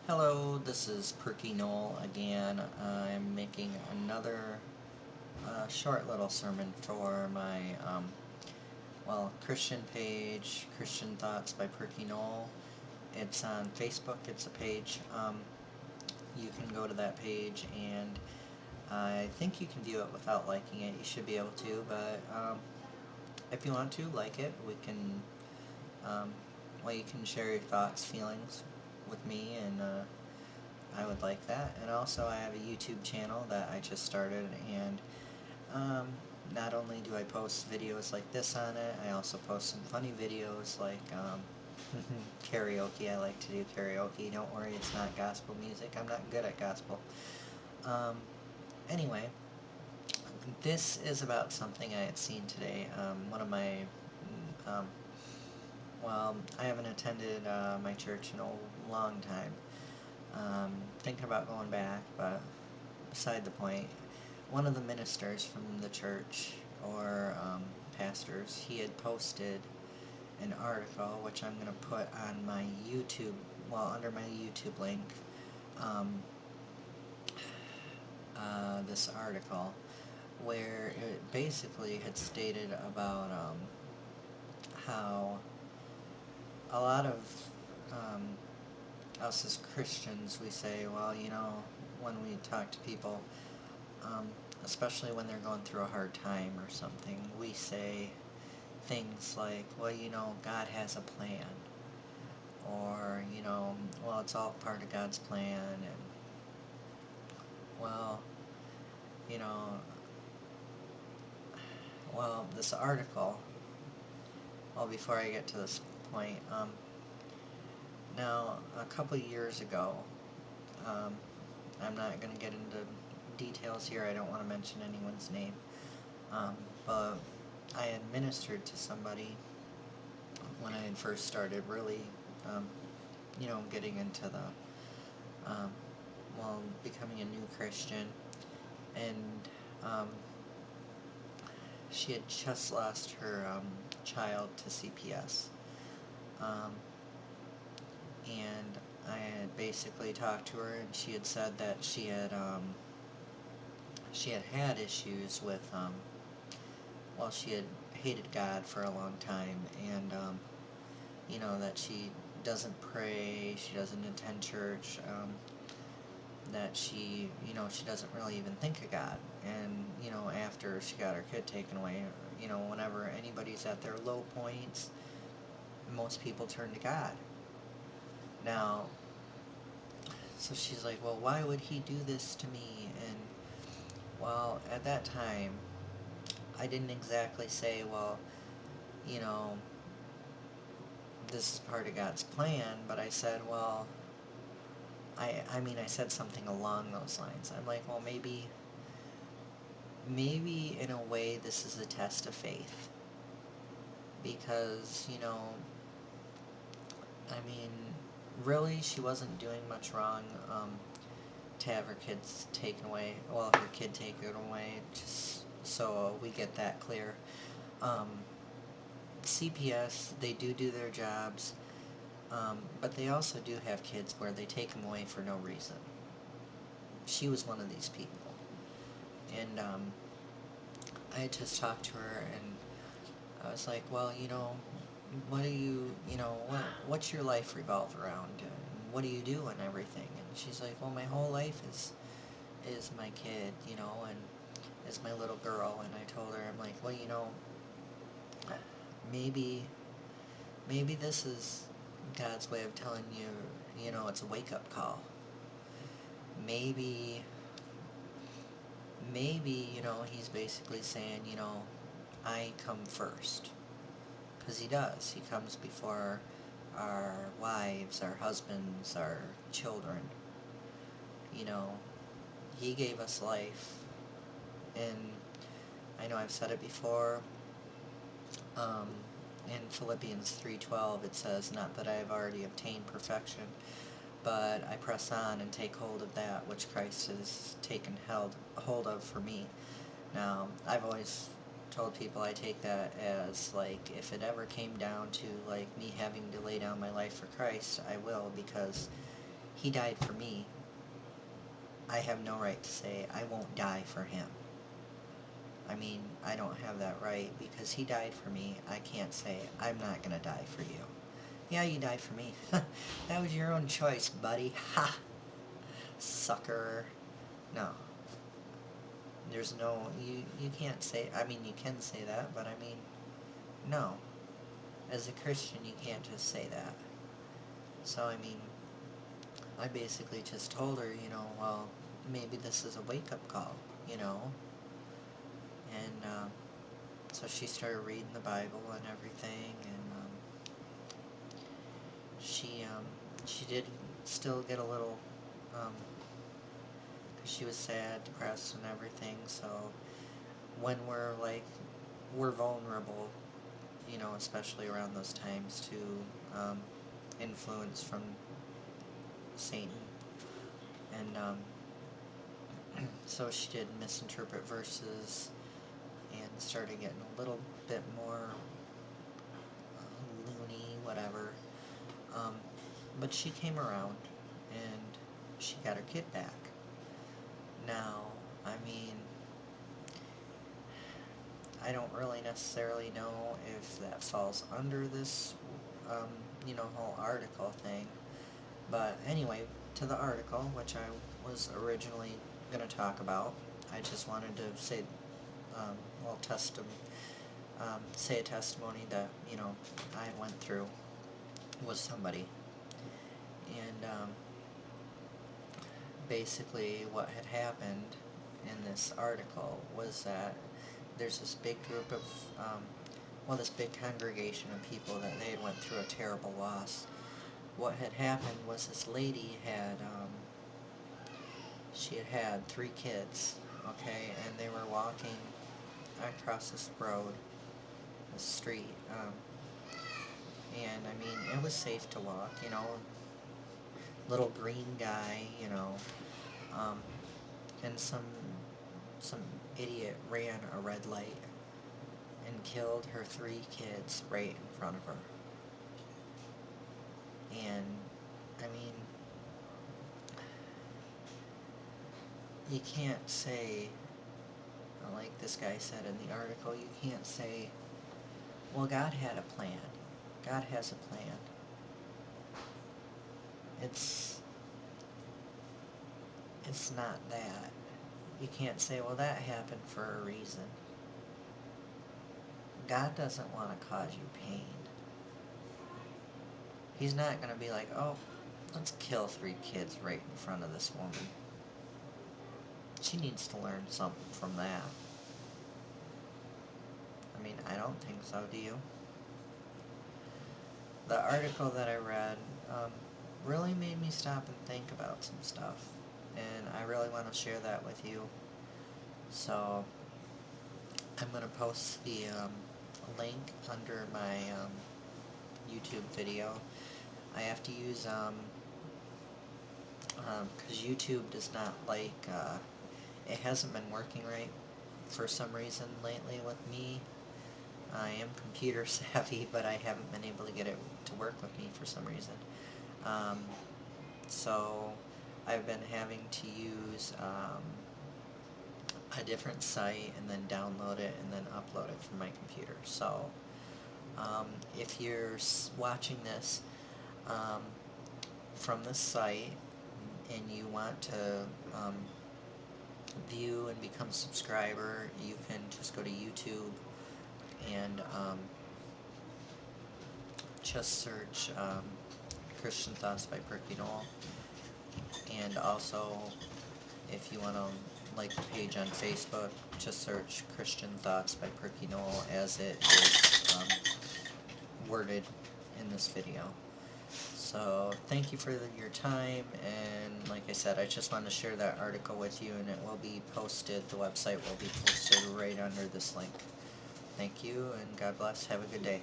Hello, this is Perky Knoll again. I'm making another short little sermon for my Christian page, Christian Thoughts by Perky Knoll. It's on Facebook. It's a page. You can go to that page, and I think you can view it without liking it. You should be able to, but if you want to like it, we can. You can share your thoughts, feelings with me, and I would like that. And also, I have a YouTube channel that I just started, and not only do I post videos like this on it, I also post some funny videos like karaoke. I like to do karaoke. Don't worry, it's not gospel music. I'm not good at gospel. Um, anyway, this is about something I had seen today. One of my um, I haven't attended my church in a long time. Thinking about going back, but beside the point. One of the ministers from the church, or pastors, he had posted an article, which I'm going to put on my YouTube, under my YouTube link, this article, where it basically had stated about how a lot of us as Christians, we say, when we talk to people, especially when they're going through a hard time or something, we say things like, God has a plan, or, it's all part of God's plan, and, well, you know, this article, before I get to this point, now, a couple years ago, I'm not going to get into details here, I don't want to mention anyone's name, but I had ministered to somebody when I had first started really, getting into the, becoming a new Christian, and she had just lost her child to CPS, and I had basically talked to her, and she had said that she had had issues with, she had hated God for a long time, and, that she doesn't pray, she doesn't attend church, that she doesn't really even think of God, and, after she got her kid taken away, whenever anybody's at their low points, most people turn to God. Now, so she's like, well, why would he do this to me? And, at that time, I didn't exactly say, this is part of God's plan, but I said, I said something along those lines. I'm like, maybe in a way this is a test of faith. Because, really, she wasn't doing much wrong to have her kids taken away. Her kid taken away, just so we get that clear. CPS, they do their jobs, but they also do have kids where they take them away for no reason. She was one of these people. And I had just talked to her, and I was like, what do you, what's your life revolve around? And what do you do and everything? And she's like, my whole life is my kid, and is my little girl. And I told her, I'm like, maybe this is God's way of telling you, it's a wake-up call. Maybe, he's basically saying, I come first. Because he does. He comes before our wives, our husbands, our children. He gave us life. And I know I've said it before. In Philippians 3:12 it says, not that I have already obtained perfection, but I press on and take hold of that which Christ has taken hold of for me. Now, I've always told people I take that as, if it ever came down to, me having to lay down my life for Christ, I will, because He died for me. I have no right to say I won't die for him. I mean, I don't have that right because he died for me. I can't say I'm not gonna die for you. Yeah, you died for me. That was your own choice, buddy. Ha! Sucker. No. There's no, you can't say, I mean, you can say that, but I mean, no. As a Christian, you can't just say that. So, I mean, I basically just told her, well, maybe this is a wake-up call, and so she started reading the Bible and everything, and she did still get a little, because she was sad, depressed, and everything. So when we're vulnerable, especially around those times to influence from Satan, and so she did misinterpret verses and started getting a little bit more loony, whatever. But she came around and she got her kid back. Now, I mean, I don't really necessarily know if that falls under this, whole article thing. But anyway, to the article, which I was originally going to talk about, I just wanted to say, say a testimony that, I went through with somebody. And basically what had happened in this article was that there's this big group of, this big congregation of people that they had went through a terrible loss. What had happened was this lady had, she had 3 kids, okay, and they were walking across this road, this street, and I mean, it was safe to walk, little green guy, and some idiot ran a red light and killed her 3 kids right in front of her. And, I mean, you can't say, like this guy said in the article, you can't say, well, God had a plan. God has a plan. It's not that. You can't say, well, that happened for a reason. God doesn't want to cause you pain. He's not going to be like, oh, let's kill 3 kids right in front of this woman. She needs to learn something from that. I mean, I don't think so, do you? The article that I read really made me stop and think about some stuff, and I really want to share that with you. So I'm going to post the link under my YouTube video. I have to use, because YouTube does not like, it hasn't been working right for some reason lately with me. I am computer savvy, but I haven't been able to get it to work with me for some reason. So I've been having to use a different site and then download it and then upload it from my computer. So if you're watching this from this site and you want to view and become a subscriber, you can just go to YouTube and just search Christian Thoughts by Perky Knoll. And also, if you want to like the page on Facebook, just search Christian Thoughts by Perky Knoll as it is worded in this video. So thank you for your time, and like I said, I just wanted to share that article with you, and it will be posted, the website will be posted right under this link. Thank you, and God bless. Have a good day.